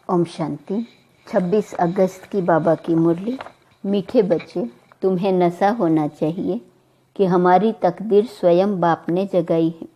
ओम शांति। 26 अगस्त की बाबा की मुरली। मीठे बच्चे, तुम्हें नशा होना चाहिए कि हमारी तकदीर स्वयं बाप ने जगाई है।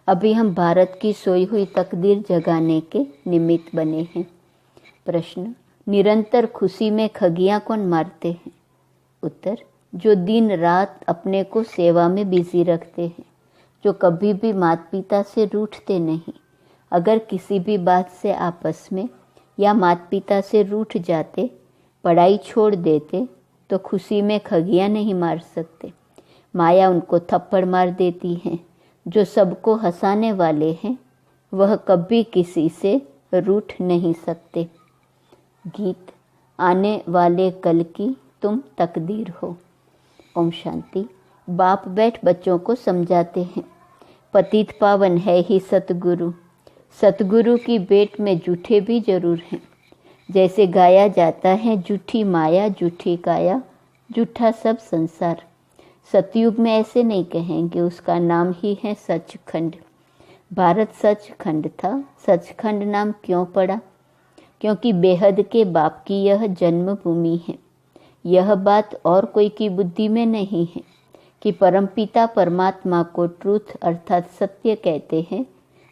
अभी हम भारत की सोई हुई तकदीर जगाने के निमित्त बने हैं। प्रश्न, निरंतर खुशी में खगियां कौन मारते हैं? उत्तर, जो दिन रात अपने को सेवा में बिजी रखते हैं, जो कभी भी माता पिता से रूठते नहीं। अगर किसी भी बात से आपस में या माता पिता से रूठ जाते, पढ़ाई छोड़ देते, तो खुशी में खगियां नहीं मार सकते। माया उनको थप्पड़ मार देती है। जो सबको हंसाने वाले हैं, वह कभी किसी से रूठ नहीं सकते। गीत। आने वाले कल की तुम तकदीर हो। ओम शांति। बाप बैठ बच्चों को समझाते हैं। पतित पावन है ही सतगुरु। सतगुरु की भेंट में जूठे भी जरूर हैं। जैसे गाया जाता है, जूठी माया जूठी काया, जूठा सब संसार। सतयुग में ऐसे नहीं कहेंगे, उसका नाम ही है सचखंड। भारत सचखंड था। सचखंड नाम क्यों पड़ा? क्योंकि बेहद के बाप की यह जन्मभूमि है। यह बात और कोई की बुद्धि में नहीं है कि परमपिता परमात्मा को ट्रूथ अर्थात सत्य कहते हैं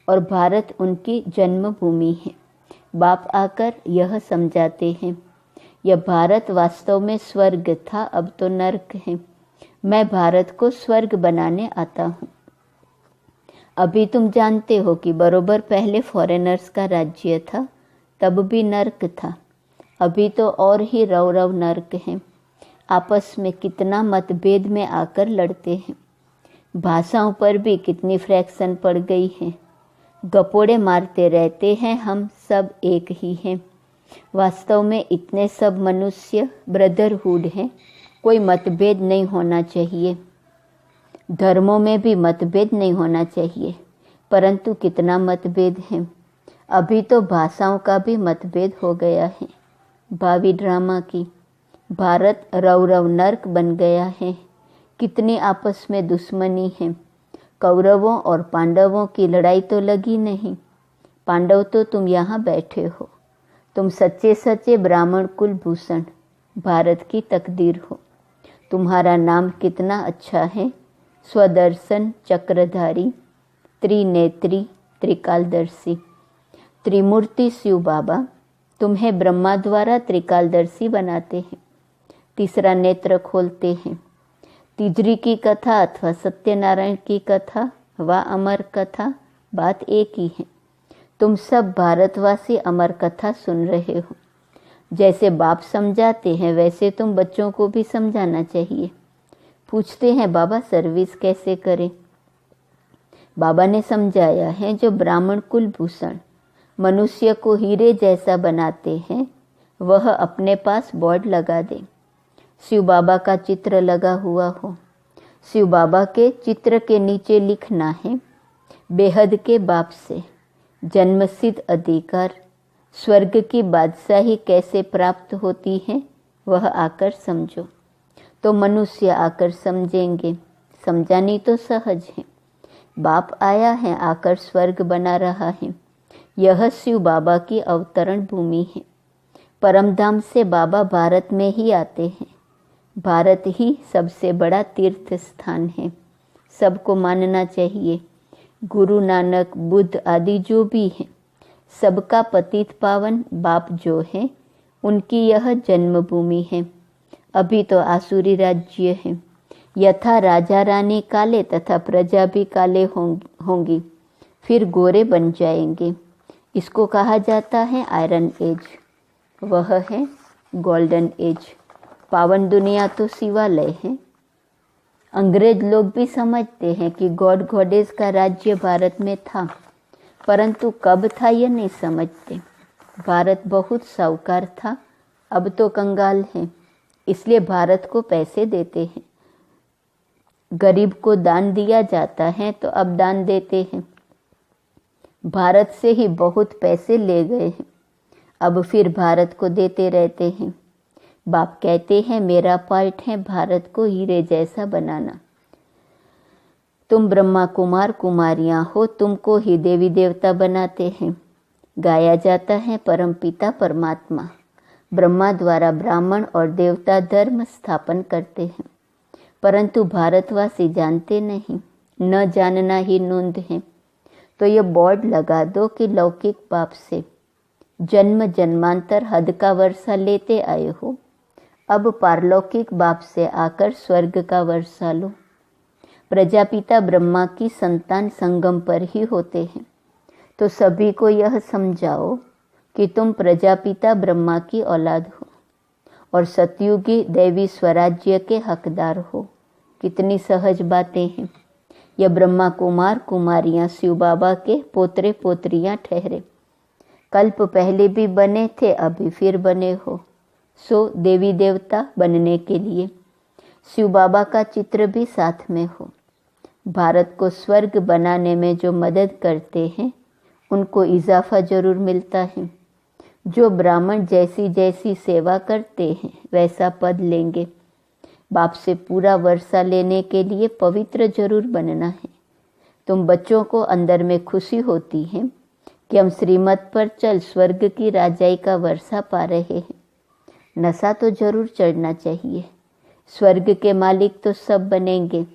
और भारत उनकी जन्मभूमि है। बाप आकर यह समझाते हैं, यह भारत वास्तव में स्वर्ग था, अब तो नर्क है। मैं भारत को स्वर्ग बनाने आता हूँ। अभी तुम जानते हो कि बरोबर पहले फॉरेनर्स का राज्य था, तब भी नर्क था। अभी तो और ही रव रव नर्क है। आपस में कितना मतभेद में आकर लड़ते हैं। भाषाओं पर भी कितनी फ्रैक्शन पड़ गई है। गपोड़े मारते रहते हैं, हम सब एक ही हैं। वास्तव में इतने सब मनुष्य ब्रदरहुड हैं। कोई मतभेद नहीं होना चाहिए। धर्मों में भी मतभेद नहीं होना चाहिए, परंतु कितना मतभेद है। अभी तो भाषाओं का भी मतभेद हो गया है। भावी ड्रामा की भारत रव रव नर्क बन गया है। कितनी आपस में दुश्मनी है। कौरवों और पांडवों की लड़ाई तो लगी नहीं। पांडव तो तुम यहाँ बैठे हो। तुम सच्चे सच्चे ब्राह्मण कुलभूषण भारत की तकदीर हो। तुम्हारा नाम कितना अच्छा है, स्वदर्शन चक्रधारी, त्रिनेत्री त्रिकालदर्शी। त्रिमूर्ति शिव बाबा तुम्हें ब्रह्मा द्वारा त्रिकालदर्शी बनाते हैं। तीसरा नेत्र खोलते हैं। तिजरी की कथा अथवा सत्यनारायण की कथा व अमर कथा, बात एक ही है। तुम सब भारतवासी अमर कथा सुन रहे हो। जैसे बाप समझाते हैं, वैसे तुम बच्चों को भी समझाना चाहिए। पूछते हैं, बाबा सर्विस कैसे करें? बाबा ने समझाया है, जो ब्राह्मण कुलभूषण मनुष्य को हीरे जैसा बनाते हैं, वह अपने पास बोर्ड लगा दे। शिव बाबा का चित्र लगा हुआ हो। शिव बाबा के चित्र के नीचे लिखना है, बेहद के बाप से जन्मसिद्ध अधिकार, स्वर्ग की बादशाही कैसे प्राप्त होती है, वह आकर समझो। तो मनुष्य आकर समझेंगे। समझानी तो सहज है। बाप आया है, आकर स्वर्ग बना रहा है। यह शिव बाबा की अवतरण भूमि है। परमधाम से बाबा भारत में ही आते हैं। भारत ही सबसे बड़ा तीर्थ स्थान है। सबको मानना चाहिए। गुरु नानक, बुद्ध आदि जो भी हैं, सबका पतित पावन बाप जो है, उनकी यह जन्मभूमि है। अभी तो आसुरी राज्य है। यथा राजा रानी काले तथा प्रजा भी काले होंगी, फिर गोरे बन जाएंगे। इसको कहा जाता है आयरन एज। वह है गोल्डन एज। पावन दुनिया तो शिवालय है। अंग्रेज लोग भी समझते हैं कि गॉड गॉडेस का राज्य भारत में था, परंतु कब था यह नहीं समझते। भारत बहुत साहूकार था, अब तो कंगाल है। इसलिए भारत को पैसे देते हैं। गरीब को दान दिया जाता है, तो अब दान देते हैं। भारत से ही बहुत पैसे ले गए हैं, अब फिर भारत को देते रहते हैं। बाप कहते हैं, मेरा पार्ट है भारत को हीरे जैसा बनाना। तुम ब्रह्मा कुमार कुमारियां हो, तुमको ही देवी देवता बनाते हैं। गाया जाता है परमपिता परमात्मा ब्रह्मा द्वारा ब्राह्मण और देवता धर्म स्थापन करते हैं, परंतु भारतवासी जानते नहीं, न जानना ही नूंद है। तो ये बोर्ड लगा दो कि लौकिक बाप से जन्म जन्मांतर हद का वर्षा लेते आए हो, अब पारलौकिक बाप से आकर स्वर्ग का वर्षा लो। प्रजापिता ब्रह्मा की संतान संगम पर ही होते हैं, तो सभी को यह समझाओ कि तुम प्रजापिता ब्रह्मा की औलाद हो और सतयुगी दैवी स्वराज्य के हकदार हो। कितनी सहज बातें हैं। यह ब्रह्मा कुमार कुमारियां शिव बाबा के पोतरे पोतरियां ठहरे। कल्प पहले भी बने थे, अभी फिर बने हो, सो देवी देवता बनने के लिए शिव बाबा का चित्र भी साथ में हो। भारत को स्वर्ग बनाने में जो मदद करते हैं उनको इजाफा जरूर मिलता है। जो ब्राह्मण जैसी जैसी सेवा करते हैं वैसा पद लेंगे। बाप से पूरा वर्षा लेने के लिए पवित्र जरूर बनना है। तुम बच्चों को अंदर में खुशी होती है कि हम श्रीमत पर चल स्वर्ग की राजाई का वर्षा पा रहे हैं। नशा तो जरूर चढ़ना चाहिए। स्वर्ग के मालिक तो सब बनेंगे,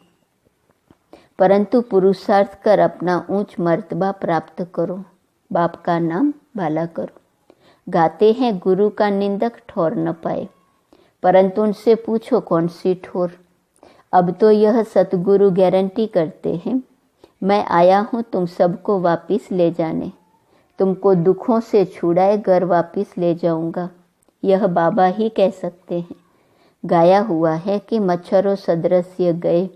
परंतु पुरुषार्थ कर अपना ऊंच मर्तबा प्राप्त करो, बाप का नाम भाला करो। गाते हैं गुरु का निंदक ठोर न पाए, परंतु उनसे पूछो कौन सी ठोर। अब तो यह सतगुरु गारंटी करते हैं, मैं आया हूँ तुम सबको वापिस ले जाने, तुमको दुखों से छुड़ाए घर वापिस ले जाऊंगा। यह बाबा ही कह सकते हैं। गाया हुआ है कि मच्छरों सदृश्य गए,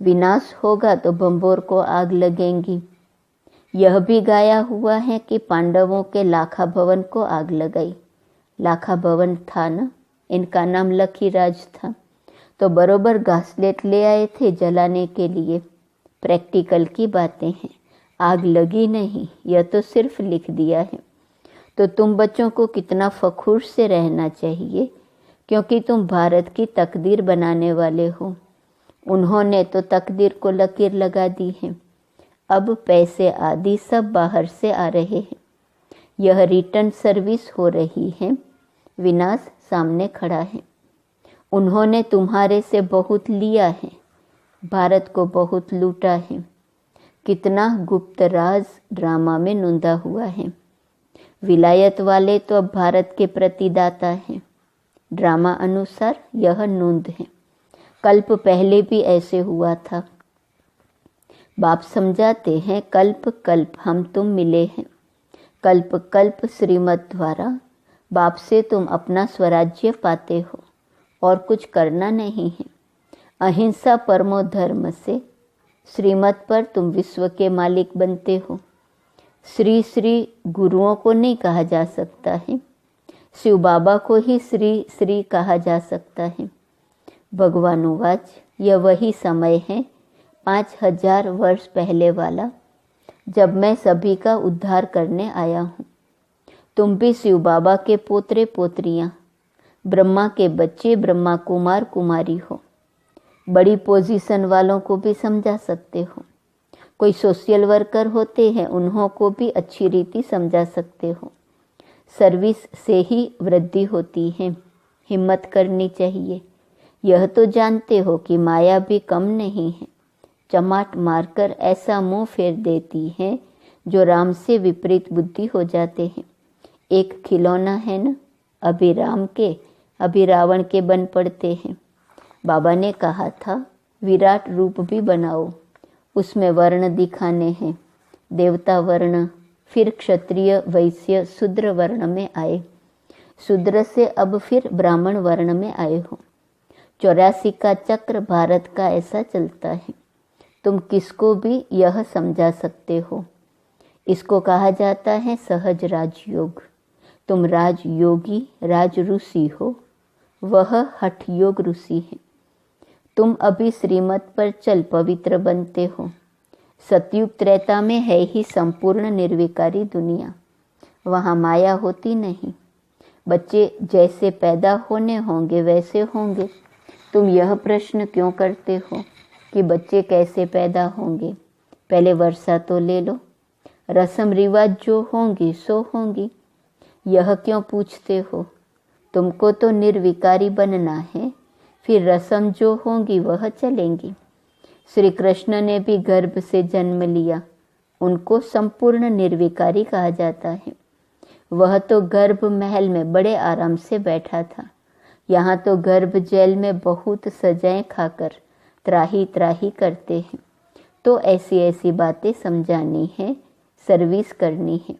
विनाश होगा तो बंबोर को आग लगेंगी। यह भी गाया हुआ है कि पांडवों के लाखा भवन को आग लगाई। लाखा भवन था न, इनका नाम लखीराज था, तो बरोबर घासलेट ले आए थे जलाने के लिए। प्रैक्टिकल की बातें हैं, आग लगी नहीं, यह तो सिर्फ लिख दिया है। तो तुम बच्चों को कितना फखुर से रहना चाहिए, क्योंकि तुम भारत की तकदीर बनाने वाले हो। उन्होंने तो तकदीर को लकीर लगा दी है। अब पैसे आदि सब बाहर से आ रहे हैं। यह रिटर्न सर्विस हो रही है, विनाश सामने खड़ा है। उन्होंने तुम्हारे से बहुत लिया है, भारत को बहुत लूटा है। कितना गुप्त राज ड्रामा में नूंदा हुआ है। विलायत वाले तो अब भारत के प्रतिदाता हैं। ड्रामा अनुसार यह नूंद है। कल्प पहले भी ऐसे हुआ था। बाप समझाते हैं, कल्प कल्प हम तुम मिले हैं। कल्प कल्प श्रीमत द्वारा बाप से तुम अपना स्वराज्य पाते हो और कुछ करना नहीं है। अहिंसा परमो धर्म से श्रीमत पर तुम विश्व के मालिक बनते हो। श्री श्री गुरुओं को नहीं कहा जा सकता है, शिव बाबा को ही श्री श्री कहा जा सकता है। भगवानुवाच, यह वही समय है 5000 वर्ष पहले वाला, जब मैं सभी का उद्धार करने आया हूँ। तुम भी शिव बाबा के पोतरे पोतरियाँ, ब्रह्मा के बच्चे, ब्रह्मा कुमार कुमारी हो। बड़ी पोजीशन वालों को भी समझा सकते हो। कोई सोशल वर्कर होते हैं, उन्हों को भी अच्छी रीति समझा सकते हो। सर्विस से ही वृद्धि होती है, हिम्मत करनी चाहिए। यह तो जानते हो कि माया भी कम नहीं है, चमाट मारकर ऐसा मुंह फेर देती है जो राम से विपरीत बुद्धि हो जाते हैं। एक खिलौना है न, अभी राम के अभी रावण के बन पड़ते हैं। बाबा ने कहा था विराट रूप भी बनाओ, उसमें वर्ण दिखाने हैं, देवता वर्ण, फिर क्षत्रिय वैश्य शूद्र वर्ण में आए, शूद्र से अब फिर ब्राह्मण वर्ण में आए हो। 84 का चक्र भारत का ऐसा चलता है। तुम किसको भी यह समझा सकते हो। इसको कहा जाता है सहज राजयोग। तुम राजयोगी राज ऋषि हो, वह हठ योग ऋषि है। तुम अभी श्रीमत पर चल पवित्र बनते हो। सतयुग त्रेता में है ही संपूर्ण निर्विकारी दुनिया, वहाँ माया होती नहीं। बच्चे जैसे पैदा होने होंगे वैसे होंगे। तुम यह प्रश्न क्यों करते हो कि बच्चे कैसे पैदा होंगे? पहले वर्षा तो ले लो। रस्म रिवाज जो होंगी सो होंगी, यह क्यों पूछते हो? तुमको तो निर्विकारी बनना है, फिर रस्म जो होंगी वह चलेंगी। श्री कृष्ण ने भी गर्भ से जन्म लिया, उनको संपूर्ण निर्विकारी कहा जाता है। वह तो गर्भ महल में बड़े आराम से बैठा था, यहाँ तो गर्भ जेल में बहुत सजाएं खाकर त्राही त्राही करते हैं। तो ऐसी ऐसी बातें समझानी है, सर्विस करनी है,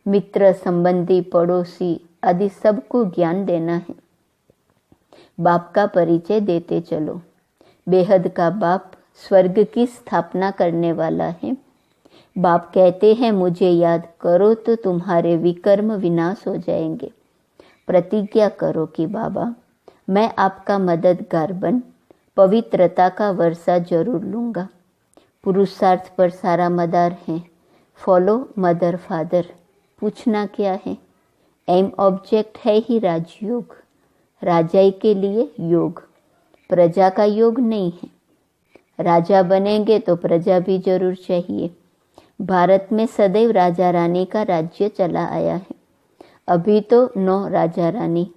मित्र संबंधी पड़ोसी आदि सबको ज्ञान देना है। बाप का परिचय देते चलो। बेहद का बाप स्वर्ग की स्थापना करने वाला है। बाप कहते हैं मुझे याद करो तो तुम्हारे विकर्म विनाश हो जाएंगे। प्रतिज्ञा करो कि बाबा मैं आपका मददगार बन पवित्रता का वर्षा जरूर लूँगा। पुरुषार्थ पर सारा मदार है। Follow mother father. पूछना क्या है? एम ऑब्जेक्ट है ही राजयोग, राजाई के लिए योग, प्रजा का योग नहीं है। राजा बनेंगे तो प्रजा भी जरूर चाहिए। भारत में सदैव राजा रानी का राज्य चला आया है। अभी तो 9 राजा रानी।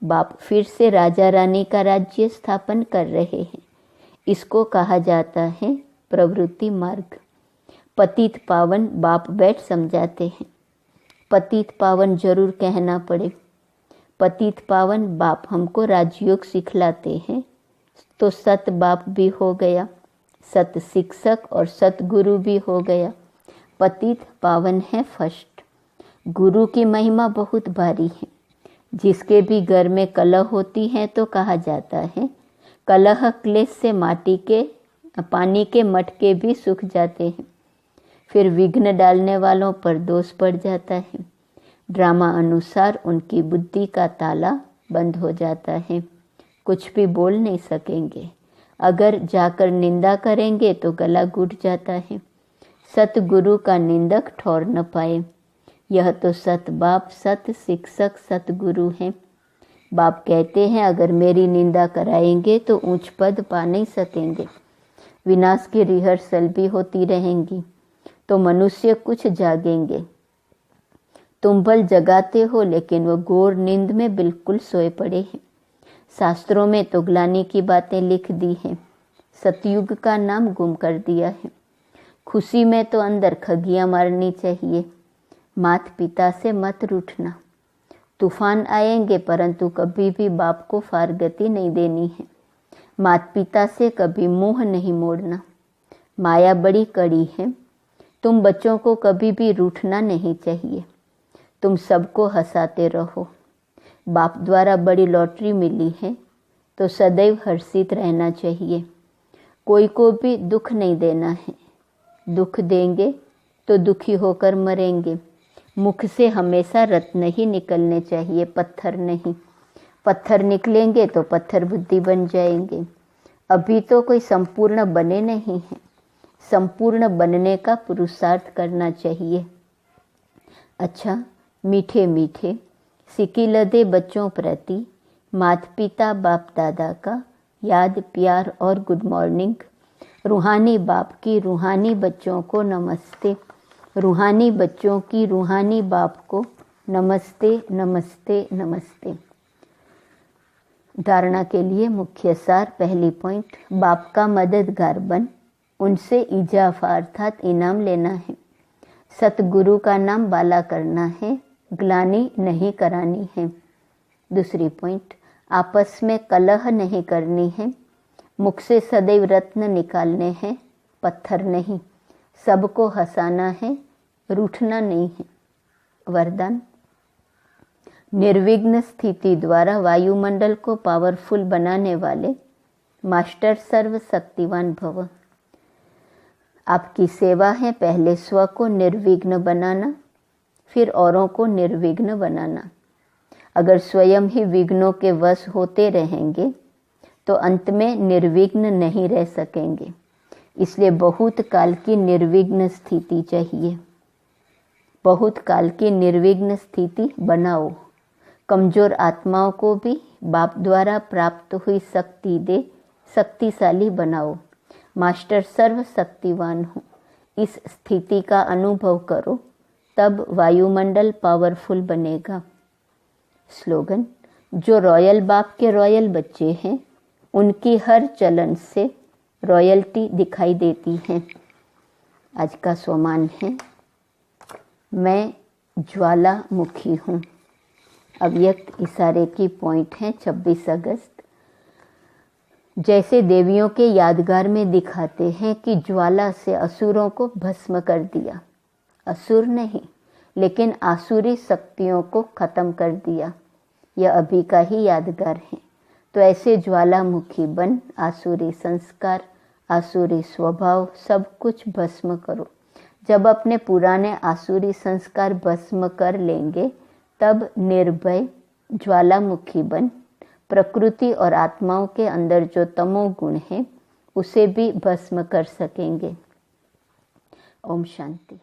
बाप फिर से राजा रानी का राज्य स्थापन कर रहे हैं। इसको कहा जाता है प्रवृत्ति मार्ग। पतित पावन बाप बैठ समझाते हैं। पतित पावन जरूर कहना पड़े। पतित पावन बाप हमको राजयोग सिखलाते हैं, तो सत बाप भी हो गया, सत शिक्षक और सतगुरु भी हो गया। पतित पावन है फर्स्ट। गुरु की महिमा बहुत भारी है। जिसके भी घर में कलह होती है तो कहा जाता है कलह क्लेश से माटी के पानी के मटके भी सूख जाते हैं। फिर विघ्न डालने वालों पर दोष पड़ जाता है। ड्रामा अनुसार उनकी बुद्धि का ताला बंद हो जाता है, कुछ भी बोल नहीं सकेंगे। अगर जाकर निंदा करेंगे तो गला घुट जाता है। सतगुरु का निंदक ठौर न पाए। यह तो सत बाप, सत शिक्षक, सतगुरु हैं। बाप कहते हैं अगर मेरी निंदा कराएंगे तो ऊंच पद पा नहीं सकेंगे। विनाश की रिहर्सल भी होती रहेंगी तो मनुष्य कुछ जागेंगे। तुम भल जगाते हो लेकिन वह घोर नींद में बिल्कुल सोए पड़े हैं। शास्त्रों में तो ग्लानि की बातें लिख दी हैं। सतयुग का नाम गुम कर दिया है। खुशी में तो अंदर खगियां मारनी चाहिए। माता पिता से मत रूठना। तूफान आएंगे परंतु कभी भी बाप को फारगति नहीं देनी है। माता पिता से कभी मुंह नहीं मोड़ना। माया बड़ी कड़ी है। तुम बच्चों को कभी भी रूठना नहीं चाहिए। तुम सबको हंसाते रहो। बाप द्वारा बड़ी लॉटरी मिली है तो सदैव हर्षित रहना चाहिए। कोई को भी दुख नहीं देना है। दुख देंगे तो दुखी होकर मरेंगे। मुख से हमेशा रत्न ही निकलने चाहिए, पत्थर नहीं। पत्थर निकलेंगे तो पत्थर बुद्धि बन जाएंगे। अभी तो कोई संपूर्ण बने नहीं हैं। संपूर्ण बनने का पुरुषार्थ करना चाहिए। अच्छा, मीठे मीठे सिकिलदे बच्चों प्रति माता पिता बाप दादा का याद प्यार और गुड मॉर्निंग। रूहानी बाप की रूहानी बच्चों को नमस्ते। रूहानी बच्चों की रूहानी बाप को नमस्ते नमस्ते नमस्ते। धारणा के लिए मुख्य सार। पहली पॉइंट, बाप का मददगार बन उनसे इजाफा अर्थात इनाम लेना है। सतगुरु का नाम बाला करना है, ग्लानि नहीं करानी है। दूसरी पॉइंट, आपस में कलह नहीं करनी है। मुख से सदैव रत्न निकालने हैं, पत्थर नहीं। सबको हंसाना है, रूठना नहीं है। वरदान, निर्विघ्न स्थिति द्वारा वायुमंडल को पावरफुल बनाने वाले मास्टर सर्वशक्तिवान भव। आपकी सेवा है पहले स्व को निर्विघ्न बनाना, फिर औरों को निर्विघ्न बनाना। अगर स्वयं ही विघ्नों के वश होते रहेंगे तो अंत में निर्विघ्न नहीं रह सकेंगे। इसलिए बहुत काल की निर्विघ्न स्थिति चाहिए। बहुत काल की निर्विघ्न स्थिति बनाओ। कमजोर आत्माओं को भी बाप द्वारा प्राप्त हुई शक्ति दे शक्तिशाली बनाओ। मास्टर सर्वशक्तिवान हो, इस स्थिति का अनुभव करो, तब वायुमंडल पावरफुल बनेगा। स्लोगन: जो रॉयल बाप के रॉयल बच्चे हैं, उनकी हर चलन से रॉयल्टी दिखाई देती है। आज का स्वमान है, मैं ज्वालामुखी हूँ। अव्यक्त इशारे की पॉइंट है 26 अगस्त। जैसे देवियों के यादगार में दिखाते हैं कि ज्वाला से असुरों को भस्म कर दिया, असुर नहीं लेकिन आसुरी शक्तियों को खत्म कर दिया, यह अभी का ही यादगार है। तो ऐसे ज्वालामुखी बन आसुरी संस्कार, आसुरी स्वभाव सब कुछ भस्म करो। जब अपने पुराने आसुरी संस्कार भस्म कर लेंगे, तब निर्भय ज्वालामुखी बन प्रकृति और आत्माओं के अंदर जो तमोगुण है उसे भी भस्म कर सकेंगे। ओम शांति।